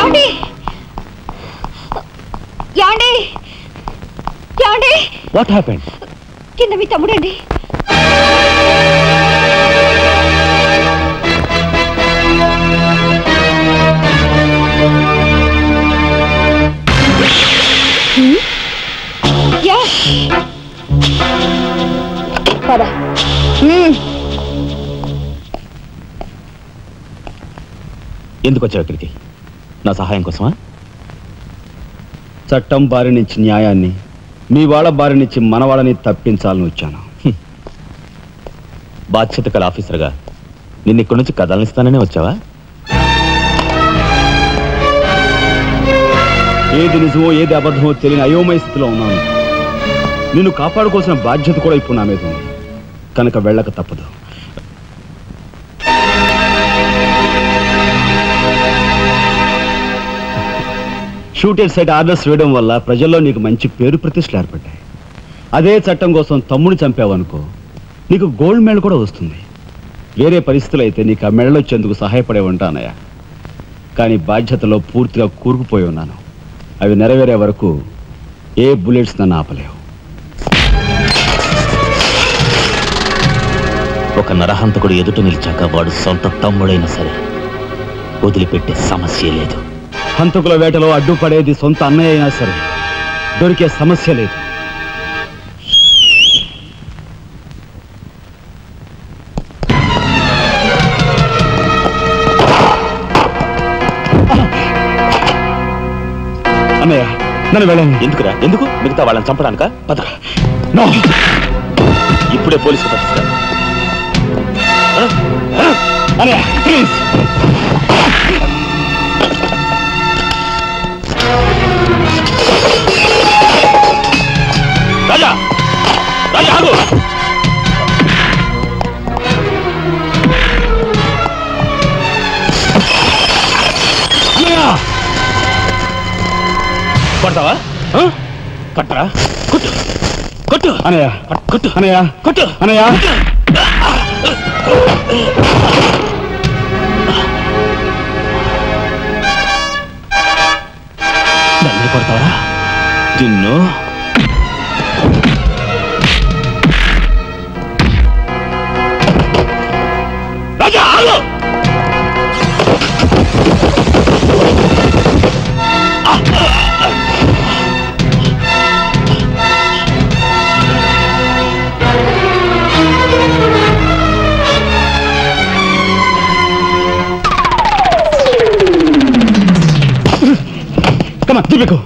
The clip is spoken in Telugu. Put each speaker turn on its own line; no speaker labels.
ఏమండి ఏమండి ఏమండి
వాట్ హ్యాపెండ్?
కింద మీ తమ్ముడండి. పద.
ఎందుకు వచ్చావు ఇక్కడికి? నా సహాయం కోసమా? చట్టం బారి నుంచి న్యాయాన్ని, మీ వాళ్ళ బారి నుంచి మన వాళ్ళని తప్పించాలని వచ్చాను. బాధ్యత కల ఆఫీసర్గా నిన్ను ఇక్కడి నుంచి కదలనిస్తాననే వచ్చావా? ఏది నిజమో ఏది అబద్ధమో తెలియని అయోమయ స్థితిలో ఉన్నాను. నిన్ను కాపాడుకోవాల్సిన బాధ్యత కూడా ఇప్పుడు నా మీద ఉంది. కనుక వెళ్ళక తప్పదు. షూటెడ్ సైట్ ఆర్డర్స్ వేయడం వల్ల ప్రజల్లో నీకు మంచి పేరు ప్రతిష్టలు ఏర్పడ్డాయి. అదే చట్టం కోసం తమ్ముడిని చంపావనుకో, నీకు గోల్డ్ మెడల్ కూడా వస్తుంది. వేరే పరిస్థితులు అయితే నీకు ఆ మెడల్ వచ్చేందుకు సహాయపడే ఉంటానయ్య. కానీ బాధ్యతలో పూర్తిగా కూరుకుపోయి ఉన్నాను. అవి నెరవేరే వరకు ఏ బుల్లెట్స్ నన్ను ఆపలేవు.
ఒక నరహంతకుడు ఎదుట నిలిచాక వాడు సొంత తమ్ముడైనా సరే వదిలిపెట్టే సమస్య లేదు.
హంతకుల వేటలో అడ్డుపడేది సొంత అన్నయ్య అయినా సరే దొరికే సమస్య లేదు. అన్నయ్య నన్ను వెళ్ళండి.
ఎందుకురా? ఎందుకు? మిగతా వాళ్ళని చంపడానికా?
పద. నో,
ఇప్పుడే పోలీసులు పట్టిస్తాను.
అన్నయ్య ప్లీజ్.
రాజా, రాజా ఆగు. కొడతావా? కొట్టరా? కొట్టు కొట్టు
అనయ్య,
కొట్టు
అనయ్య,
కొట్టు
అనయ్య.
నన్ను కొడతావరా? నిన్ను రాజా ఆగు.
Come on, Deepiku.